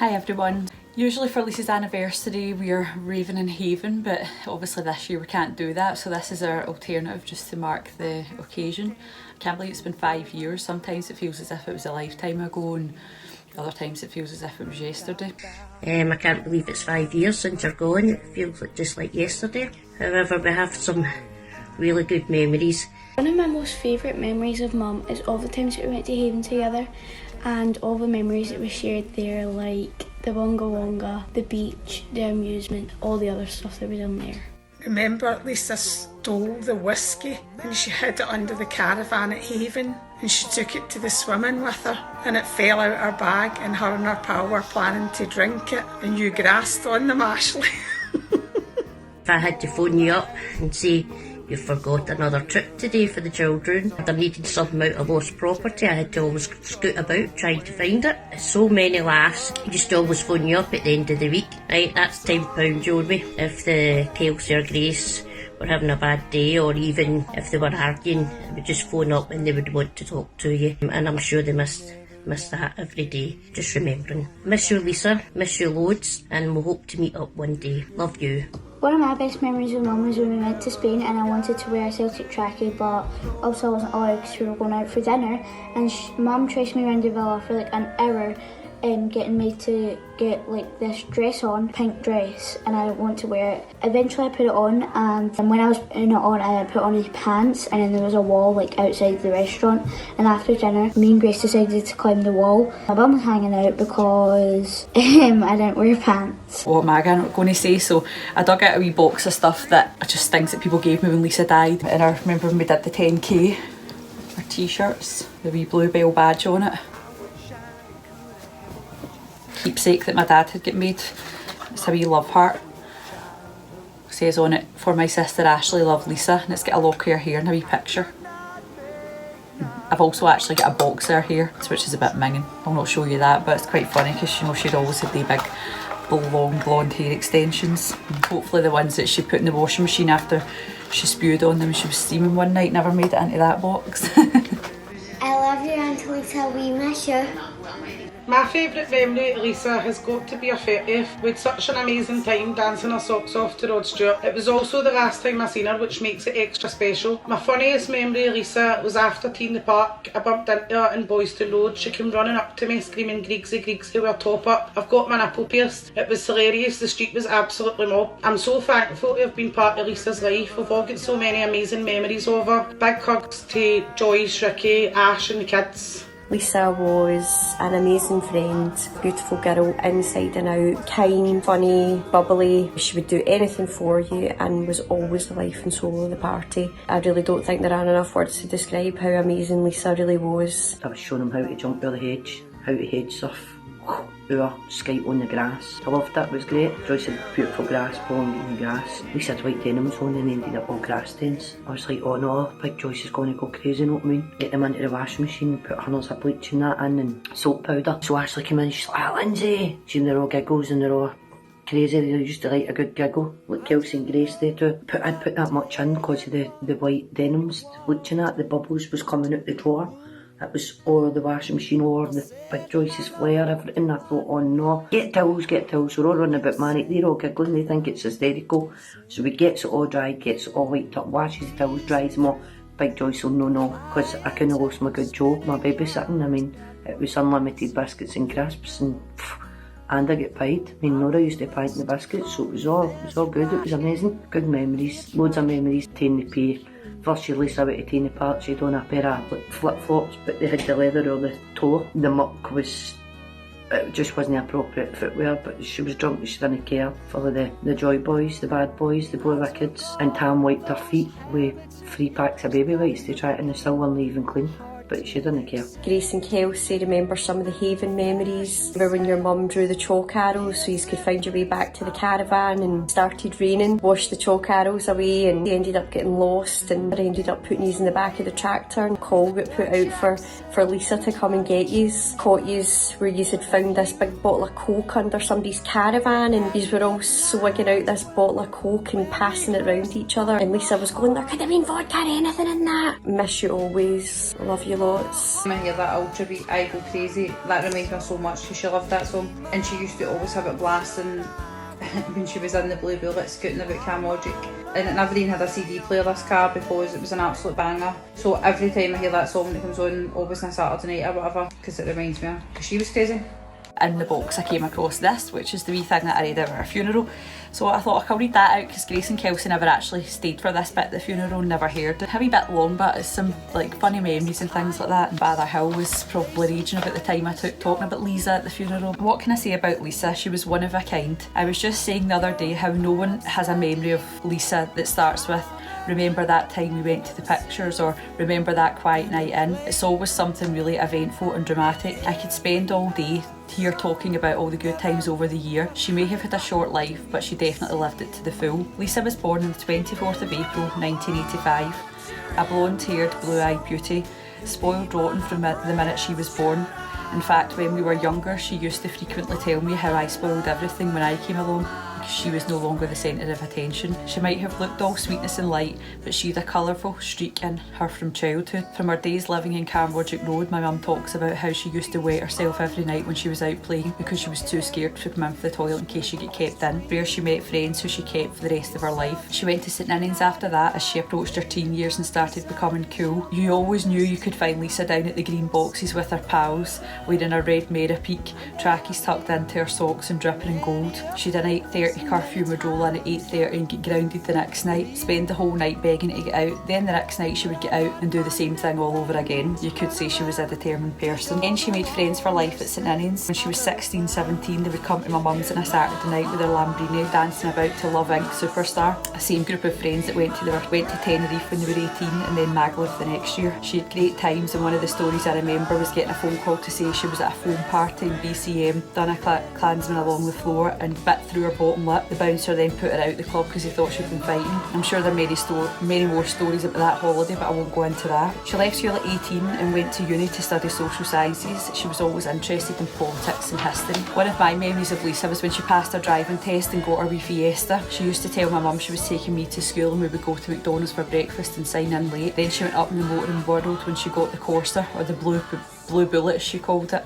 Hi everyone. Usually for Lisa's anniversary we're raving in Haven, but obviously this year we can't do that, so this is our alternative just to mark the occasion. I can't believe it's been 5 years. Sometimes it feels as if it was a lifetime ago and other times it feels as if it was yesterday. I can't believe it's 5 years since you're gone. It feels just like yesterday. However, we have some really good memories. One of my most favourite memories of Mum is all the times that we went to Haven together and all the memories that we shared there, like the Wonga Wonga, the beach, the amusement, all the other stuff that we done there. Remember, Lisa stole the whiskey and she hid it under the caravan at Haven, and she took it to the swimming with her and it fell out her bag, and her and her pal were planning to drink it and you grasped on them, Ashley. If I had to phone you up and say, you forgot another trip today for the children, if I needed something out of lost property, I had to always scoot about trying to find it. So many laughs. I just always phone you up at the end of the week. Right, that's £10, Joey. If the Kelsey or Grace were having a bad day, or even if they were arguing, I would just phone up and they would want to talk to you. And I'm sure they miss that every day. Just remembering. Miss you, Lisa. Miss you loads, and we'll hope to meet up one day. Love you. One of my best memories with Mum was when we went to Spain and I wanted to wear a Celtic trackie, but also I wasn't allowed because we were going out for dinner, and Mum chased me around the villa for like an hour getting me to get like this dress on, pink dress, and I didn't want to wear it. Eventually I put it on, and when I was putting it on I put on these pants, and then there was a wall like outside the restaurant, and after dinner me and Grace decided to climb the wall. My bum was hanging out because I didn't wear pants. What am I going to say? So I dug out a wee box of stuff that just things that people gave me when Lisa died, and I remember when we did the 10k, our t-shirts, the wee Bluebell badge on it. Keepsake that my dad had got made. It's a wee love heart. It says on it, for my sister Ashley, love Lisa, and it's got a lock of her hair and a wee picture. I've also actually got a box of her hair, which is a bit minging. I'll not show you that, but it's quite funny because you know she'd always had the big long blonde hair extensions. And hopefully the ones that she put in the washing machine after she spewed on them when she was steaming one night never made it into that box. I love you, Auntie Lisa, we miss you. My favourite memory of Lisa has got to be her 30th. We had such an amazing time dancing our socks off to Rod Stewart. It was also the last time I seen her, which makes it extra special. My funniest memory of Lisa was after Tea in the Park. I bumped into her in Boyston Road. She came running up to me screaming Griegsy Griegsy with her top up. I've got my nipple pierced. It was hilarious. The street was absolutely mobbed. I'm so thankful to have been part of Lisa's life. We've all got so many amazing memories of her. Big hugs to Joyce, Ricky, Ash and the kids. Lisa was an amazing friend, beautiful girl inside and out, kind, funny, bubbly. She would do anything for you and was always the life and soul of the party. I really don't think there are enough words to describe how amazing Lisa really was. I was showing them how to jump over the hedge, how to hedge surf. Skate on the grass. I loved that, it was great. Joyce had beautiful grass, blonde in the grass. Lisa had white denims on and ended up all grass stains. I was like, oh no, Big Joyce is going to go crazy, you know what I mean? Get them into the washing machine, put hundreds of bleach and that in and soap powder. So Ashley came in, she's like, ah, Lindsay! She's they're all giggles and they're all crazy. They used to like a good giggle, like Kelsey and Grace they do. I'd put that much in because of the white denims, the bleach and that, the bubbles was coming out the drawer. It was all the washing machine, or the Big Joyce's flare, everything. I thought, oh no, get towels. We're all running about manic. They're all giggling, they think it's hysterical. So we gets it all dried, gets it all wiped up, washes the towels, dries them all. Big Joyce will no, because I couldn't have lost my good Joe, my babysitting. I mean, it was unlimited biscuits and crisps and I get paid. I mean, Nora used to pay the biscuits, so it was all good. It was amazing. Good memories, loads of memories. Taking the pay. First year Lisa went to Tea in the Park, she had on a pair of like, flip-flops, but they had the leather or the toe. The muck was, it just wasn't appropriate footwear, but she was drunk, she didn't care. For the Joy Boys, the bad boys, the boy with kids. And Tam wiped her feet with 3 packs of baby wipes to try it, and they still weren't even clean. But she didn't care. Grace and Kelsey remember some of the Haven memories. Remember when your mum drew the chalk arrows so you could find your way back to the caravan, and started raining, washed the chalk arrows away, and they ended up getting lost and they ended up putting these in the back of the tractor, and call got put out for Lisa to come and get yous. Caught yous where yous had found this big bottle of Coke under somebody's caravan, and yous were all swigging out this bottle of Coke and passing it around each other, and Lisa was going, there could have been vodka or anything in that. Miss you always. Love you lots. When I hear that Ultra Beat, I go crazy. That reminds me so much because she loved that song, and she used to always have it blasting when she was in the Blue Bullet scooting about Camlogic. And it never even had a CD player, this car, because it was an absolute banger. So every time I hear that song that comes on, always on a Saturday night or whatever, because it reminds me of, because she was crazy. In the box I came across this, which is the wee thing that I read at her funeral. So I thought I'll read that out because Grace and Kelsey never actually stayed for this bit at the funeral, never heard it. A wee bit long, but it's some like funny memories and things like that. And Bather Hill was probably raging about the time I took talking about Lisa at the funeral. What can I say about Lisa? She was one of a kind. I was just saying the other day how no one has a memory of Lisa that starts with remember that time we went to the pictures or remember that quiet night in. It's always something really eventful and dramatic. I could spend all day here talking about all the good times over the year. She may have had a short life, but she definitely lived it to the full. Lisa was born on the 24th of April 1985, a blonde-haired, blue-eyed beauty, spoiled rotten from the minute she was born. In fact, when we were younger, she used to frequently tell me how I spoiled everything when I came along. She was no longer the centre of attention. She might have looked all sweetness and light, but she had a colourful streak in her from childhood. From her days living in Camlogic Road, my mum talks about how she used to wet herself every night when she was out playing because she was too scared to come in for the toilet in case she get kept in. Where she met friends who she kept for the rest of her life. She went to St Ninians after that as she approached her teen years and started becoming cool. You always knew you could find Lisa down at the green boxes with her pals, wearing a red Mera Peak, trackies tucked into her socks and dripping in gold. She'd an 8:30 curfew, would roll in at 8:30 and get grounded the next night, spend the whole night begging to get out. Then the next night she would get out and do the same thing all over again. You could say she was a determined person. Then she made friends for life at St Ninians. When she was 16, 17, they would come to my mum's on a Saturday night with their Lamborghini, dancing about to Love Inc Superstar. A same group of friends that went to Tenerife when they were 18 and then Magaluf the next year. She had great times, and one of the stories I remember was getting a phone call to say she was at a foam party in BCM, done a Klansman along the floor and bit through her bottom lip. The bouncer then put her out of the club because he thought she'd been fighting. I'm sure there are many more stories about that holiday, but I won't go into that. She left school at 18 and went to uni to study social sciences. She was always interested in politics and history. One of my memories of Lisa was when she passed her driving test and got her wee Fiesta. She used to tell my mum she was taking me to school and we would go to McDonald's for breakfast and sign in late. Then she went up in the motoring world when she got the Corsa, or the Blue Bullet as she called it.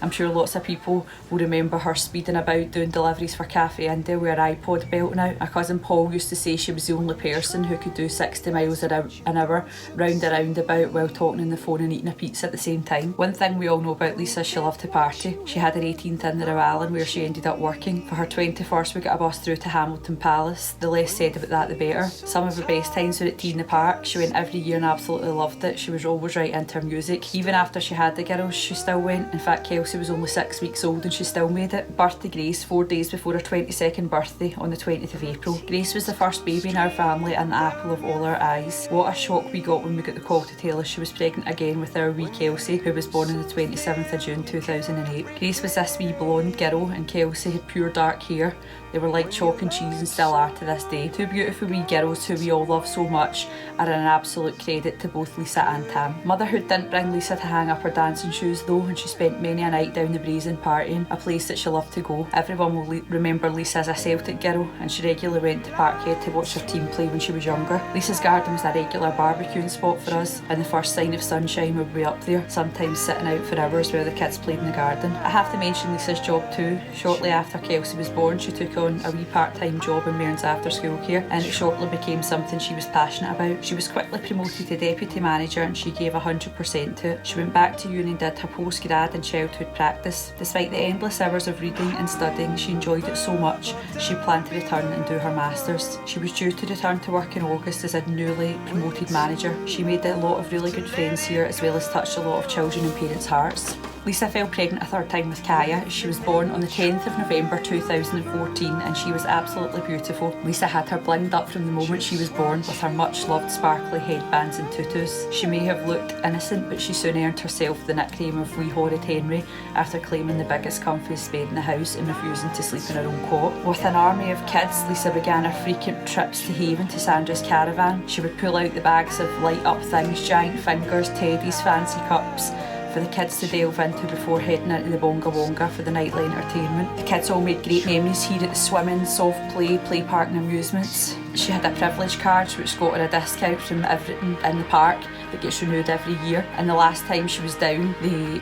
I'm sure lots of people will remember her speeding about doing deliveries for Cafe India with her iPod belting out. My cousin Paul used to say she was the only person who could do 60 miles an hour round a roundabout while talking on the phone and eating a pizza at the same time. One thing we all know about Lisa is she loved to party. She had her 18th in the Rowallan where she ended up working. For her 21st we got a bus through to Hamilton Palace. The less said about that the better. Some of her best times were at Tea in the Park. She went every year and absolutely loved it. She was always right into her music. Even after she had the girls she still went. In fact, Kelsey was only 6 weeks old and she still made it. Birth to Grace 4 days before her 22nd birthday on the 20th of April. Grace was the first baby in our family and the apple of all our eyes. What a shock we got when we got the call to tell us she was pregnant again with our wee Kelsey, who was born on the 27th of June 2008. Grace was this wee blonde girl and Kelsey had pure dark hair. They were like chalk and cheese and still are to this day. Two beautiful wee girls who we all love so much are an absolute credit to both Lisa and Tam. Motherhood didn't bring Lisa to hang up her dancing shoes though, and she spent many a night down the Brazen partying, a place that she loved to go. Everyone will remember Lisa as a Celtic girl, and she regularly went to Parkhead to watch her team play when she was younger. Lisa's garden was a regular barbecuing spot for us, and the first sign of sunshine would be up there, sometimes sitting out for hours while the kids played in the garden. I have to mention Lisa's job too. Shortly after Kelsey was born, she took on a wee part-time job in Mearns after school care, and it shortly became something she was passionate about. She was quickly promoted to deputy manager and she gave 100% to it. She went back to uni and did her post-grad in childhood practice. Despite the endless hours of reading and studying, she enjoyed it so much she planned to return and do her masters. She was due to return to work in August as a newly promoted manager. She made a lot of really good friends here, as well as touched a lot of children and parents' hearts. Lisa fell pregnant a third time with Kaya. She was born on the 10th of November 2014 and she was absolutely beautiful. Lisa had her blinged up from the moment she was born with her much loved sparkly headbands and tutus. She may have looked innocent, but she soon earned herself the nickname of Wee Horrid Henry after claiming the biggest comfiest bed in the house and refusing to sleep in her own cot. With an army of kids, Lisa began her frequent trips to Haven to Sandra's caravan. She would pull out the bags of light up things, giant fingers, teddies, fancy cups, for the kids to delve into before heading into the Bonga Wonga for the nightly entertainment. The kids all made great memories here at the swimming, soft play park and amusements. She had a privilege card which got her a discount from everything in the park that gets renewed every year. And the last time she was down,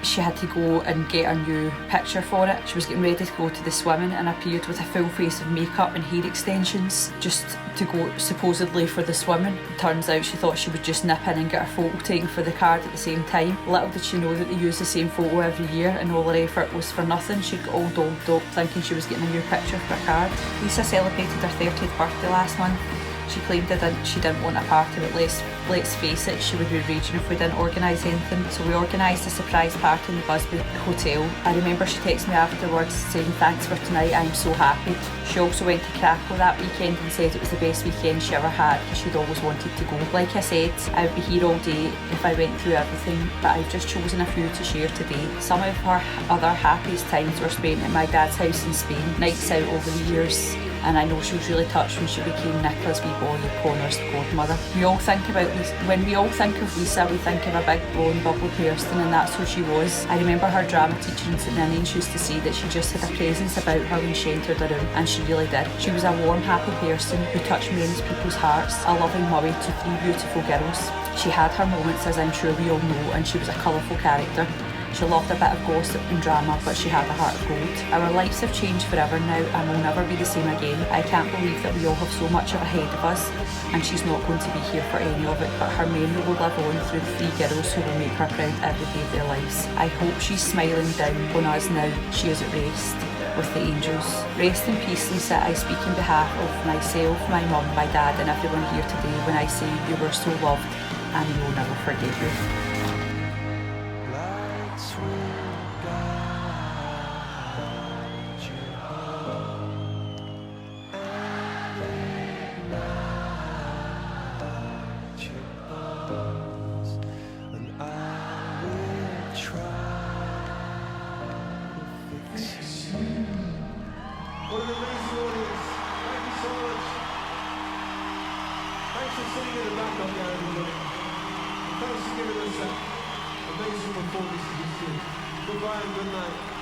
she had to go and get a new picture for it. She was getting ready to go to the swimming and appeared with a full face of makeup and hair extensions just to go supposedly for the swimming. Turns out she thought she would just nip in and get her photo taken for the card at the same time. Little did she know that they use the same photo every year and all her effort was for nothing. She got all dolled up thinking she was getting a new picture for a card. Lisa celebrated her 30th birthday last month. She claimed she didn't want a party, but let's face it, she would be raging if we didn't organise anything. So we organised a surprise party in the Busby Hotel. I remember she texted me afterwards saying thanks for tonight, I'm so happy. She also went to Krakow that weekend and said it was the best weekend she ever had because she'd always wanted to go. Like I said, I would be here all day if I went through everything, but I've just chosen a few to share today. Some of her other happiest times were spent at my dad's house in Spain, nights out over the years. And I know she was really touched when she became Nicola's wee boy, Connor's godmother. When we all think of Lisa, we think of a big blonde bubbly person, and that's who she was. I remember her drama teacher in St Ninians used to say that she just had a presence about her when she entered the room, and she really did. She was a warm, happy person who touched many people's hearts, a loving mummy to 3 beautiful girls. She had her moments, as I'm sure we all know, and she was a colourful character. She loved a bit of gossip and drama, but she had a heart of gold. Our lives have changed forever now and will never be the same again. I can't believe that we all have so much ahead of us, and she's not going to be here for any of it, but her memory will live on through the 3 girls who will make her proud every day of their lives. I hope she's smiling down on us now she is at rest with the angels. Rest in peace, Lisa. I speak on behalf of myself, my mum, my dad and everyone here today when I say you were so loved and we will never forget you. What an amazing audience. Thank you so much. Thanks for sitting in the back up there, everybody. And thanks for giving us that amazing performance to this year. Goodbye and good night.